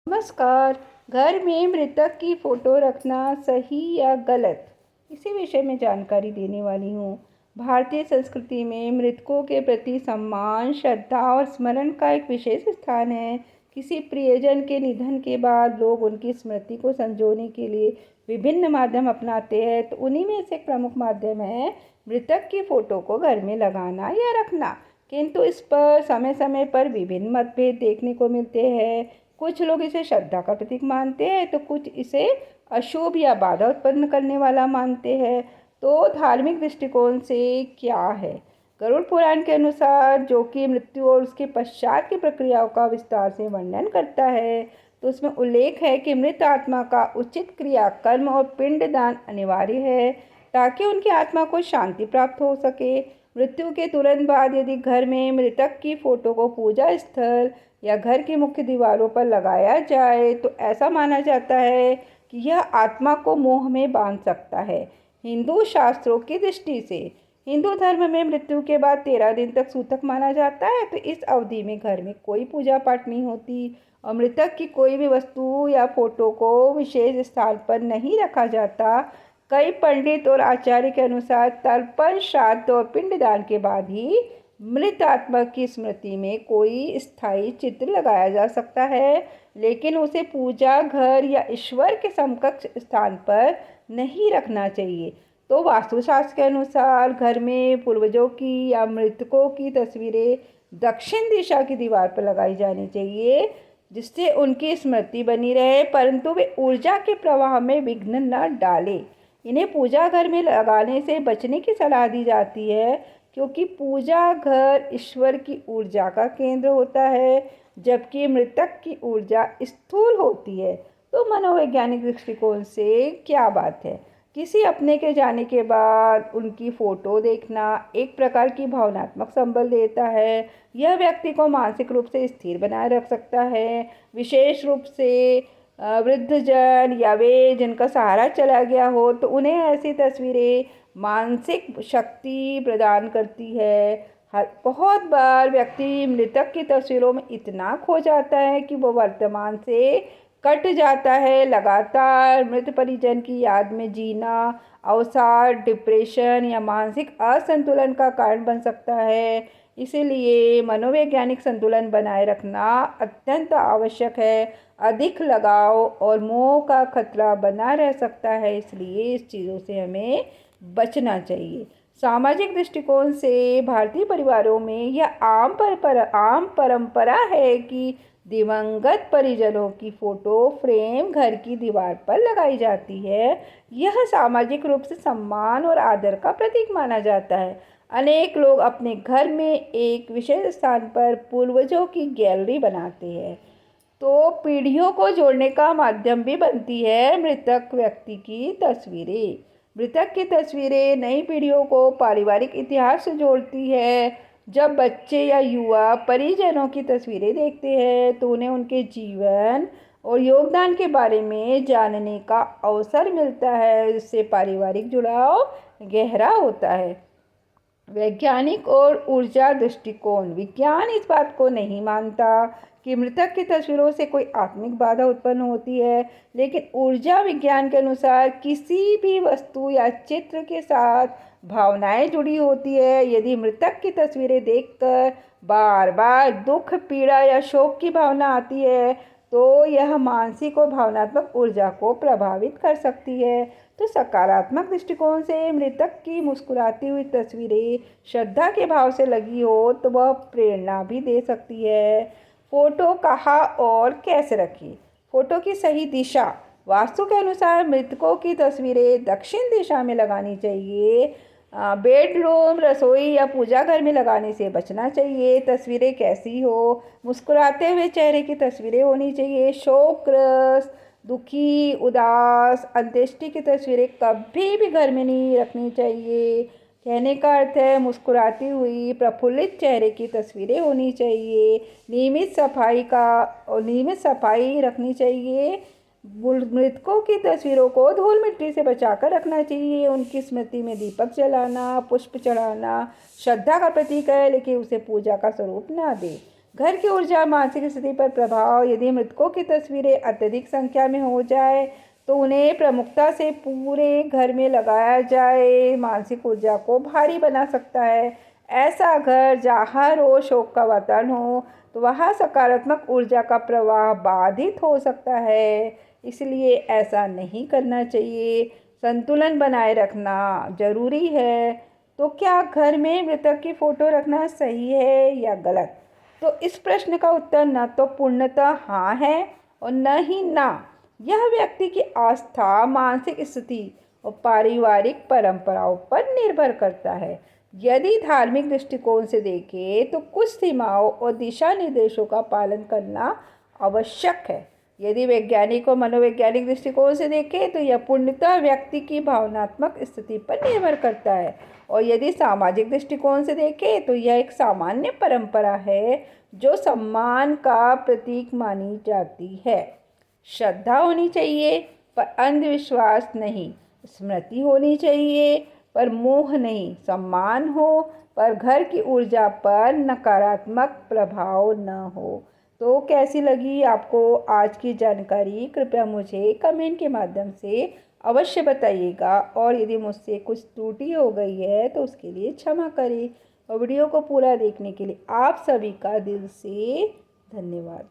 नमस्कार। घर में मृतक की फोटो रखना सही या गलत, इसी विषय में जानकारी देने वाली हूँ। भारतीय संस्कृति में मृतकों के प्रति सम्मान, श्रद्धा और स्मरण का एक विशेष स्थान है। किसी प्रियजन के निधन के बाद लोग उनकी स्मृति को संजोने के लिए विभिन्न माध्यम अपनाते हैं, तो उन्हीं में से एक प्रमुख माध्यम है मृतक की फोटो को घर में लगाना या रखना। किंतु इस पर समय समय पर विभिन्न मतभेद देखने को मिलते हैं। कुछ लोग इसे श्रद्धा का प्रतीक मानते हैं, तो कुछ इसे अशुभ या बाधा उत्पन्न करने वाला मानते हैं। तो धार्मिक दृष्टिकोण से क्या है? गरुड़ पुराण के अनुसार, जो कि मृत्यु और उसके पश्चात की प्रक्रियाओं का विस्तार से वर्णन करता है, तो उसमें उल्लेख है कि मृत आत्मा का उचित क्रिया कर्म और पिंडदान अनिवार्य है, ताकि उनकी आत्मा को शांति प्राप्त हो सके। मृत्यु के तुरंत बाद यदि घर में मृतक की फोटो को पूजा स्थल या घर की मुख्य दीवारों पर लगाया जाए, तो ऐसा माना जाता है कि यह आत्मा को मोह में बांध सकता है। हिंदू शास्त्रों की दृष्टि से हिंदू धर्म में मृत्यु के बाद 13 दिन तक सूतक माना जाता है, तो इस अवधि में घर में कोई पूजा पाठ नहीं होती और मृतक की कोई भी वस्तु या फोटो को विशेष स्थान पर नहीं रखा जाता। कई पंडित और आचार्य के अनुसार तर्पण, श्राद्ध और पिंडदान के बाद ही मृत आत्मा की स्मृति में कोई स्थायी चित्र लगाया जा सकता है, लेकिन उसे पूजा घर या ईश्वर के समकक्ष स्थान पर नहीं रखना चाहिए। तो वास्तुशास्त्र के अनुसार घर में पूर्वजों की या मृतकों की तस्वीरें दक्षिण दिशा की दीवार पर लगाई जानी चाहिए, जिससे उनकी स्मृति बनी रहे, परंतु वे ऊर्जा के प्रवाह में विघ्न न डाले। इन्हें पूजा घर में लगाने से बचने की सलाह दी जाती है, क्योंकि पूजा घर ईश्वर की ऊर्जा का केंद्र होता है, जबकि मृतक की ऊर्जा स्थूल होती है। तो मनोवैज्ञानिक दृष्टिकोण से क्या बात है? किसी अपने के जाने के बाद उनकी फोटो देखना एक प्रकार की भावनात्मक संबल देता है। यह व्यक्ति को मानसिक रूप से स्थिर बनाए रख सकता है, विशेष रूप से वृद्धजन या वे जिनका सहारा चला गया हो, तो उन्हें ऐसी तस्वीरें मानसिक शक्ति प्रदान करती है। बहुत बार व्यक्ति मृतक की तस्वीरों में इतना खो जाता है कि वो वर्तमान से कट जाता है। लगातार मृत परिजन की याद में जीना अवसाद, डिप्रेशन या मानसिक असंतुलन का कारण बन सकता है। इसीलिए मनोवैज्ञानिक संतुलन बनाए रखना अत्यंत आवश्यक है। अधिक लगाव और मोह का खतरा बना रह सकता है, इसलिए इस चीज़ों से हमें बचना चाहिए। सामाजिक दृष्टिकोण से भारतीय परिवारों में यह आम परंपरा है कि दिवंगत परिजनों की फोटो फ्रेम घर की दीवार पर लगाई जाती है। यह सामाजिक रूप से सम्मान और आदर का प्रतीक माना जाता है। अनेक लोग अपने घर में एक विशेष स्थान पर पूर्वजों की गैलरी बनाते हैं, तो पीढ़ियों को जोड़ने का माध्यम भी बनती है। मृतक व्यक्ति की तस्वीरें मृतक की तस्वीरें नई पीढ़ियों को पारिवारिक इतिहास से जोड़ती है। जब बच्चे या युवा परिजनों की तस्वीरें देखते हैं, तो उन्हें उनके जीवन और योगदान के बारे में जानने का अवसर मिलता है, जिससे पारिवारिक जुड़ाव गहरा होता है। वैज्ञानिक और ऊर्जा दृष्टिकोण विज्ञान इस बात को नहीं मानता कि मृतक की तस्वीरों से कोई आत्मिक बाधा उत्पन्न होती है, लेकिन ऊर्जा विज्ञान के अनुसार किसी भी वस्तु या चित्र के साथ भावनाएं जुड़ी होती है। यदि मृतक की तस्वीरें देखकर बार बार दुख, पीड़ा या शोक की भावना आती है, तो यह मानसिक और भावनात्मक ऊर्जा को प्रभावित कर सकती है। तो सकारात्मक दृष्टिकोण से मृतक की मुस्कुराती हुई तस्वीरें श्रद्धा के भाव से लगी हो, तो वह प्रेरणा भी दे सकती है। फोटो कहाँ और कैसे रखें? फोटो की सही दिशा वास्तु के अनुसार मृतकों की तस्वीरें दक्षिण दिशा में लगानी चाहिए। बेडरूम, रसोई या पूजा घर में लगाने से बचना चाहिए। तस्वीरें कैसी हो? मुस्कुराते हुए चेहरे की तस्वीरें होनी चाहिए। शोकग्रस्त, दुखी, उदास, अंत्येष्टि की तस्वीरें कभी भी घर में नहीं रखनी चाहिए। कहने का अर्थ है, मुस्कुराती हुई प्रफुल्लित चेहरे की तस्वीरें होनी चाहिए। नियमित सफाई रखनी चाहिए। मृतकों की तस्वीरों को धूल मिट्टी से बचाकर रखना चाहिए। उनकी स्मृति में दीपक जलाना, पुष्प चढ़ाना श्रद्धा का प्रतीक है, लेकिन उसे पूजा का स्वरूप ना दे। घर की ऊर्जा मानसिक स्थिति पर प्रभाव। यदि मृतकों की तस्वीरें अत्यधिक संख्या में हो जाए तो उन्हें प्रमुखता से पूरे घर में लगाया जाए, मानसिक ऊर्जा को भारी बना सकता है। ऐसा घर जहाँ रोज शोक का वातावरण हो तो वहाँ सकारात्मक ऊर्जा का प्रवाह बाधित हो सकता है, इसलिए ऐसा नहीं करना चाहिए। संतुलन बनाए रखना जरूरी है। तो क्या घर में मृतक की फोटो रखना सही है या गलत? तो इस प्रश्न का उत्तर न तो पूर्णतः हाँ है और न ही ना। यह व्यक्ति की आस्था, मानसिक स्थिति और पारिवारिक परंपराओं पर निर्भर करता है। यदि धार्मिक दृष्टिकोण से देखें तो कुछ सीमाओं और दिशा निर्देशों का पालन करना आवश्यक है। यदि वैज्ञानिक और मनोवैज्ञानिक दृष्टिकोण से देखें तो यह पूर्णतः व्यक्ति की भावनात्मक स्थिति पर निर्भर करता है, और यदि सामाजिक दृष्टिकोण से देखें तो यह एक सामान्य परंपरा है जो सम्मान का प्रतीक मानी जाती है। श्रद्धा होनी चाहिए पर अंधविश्वास नहीं, स्मृति होनी चाहिए पर मोह नहीं, सम्मान हो पर घर की ऊर्जा पर नकारात्मक प्रभाव न हो। तो कैसी लगी आपको आज की जानकारी? कृपया मुझे कमेंट के माध्यम से अवश्य बताइएगा, और यदि मुझसे कुछ त्रुटि हो गई है तो उसके लिए क्षमा करें। और वीडियो को पूरा देखने के लिए आप सभी का दिल से धन्यवाद।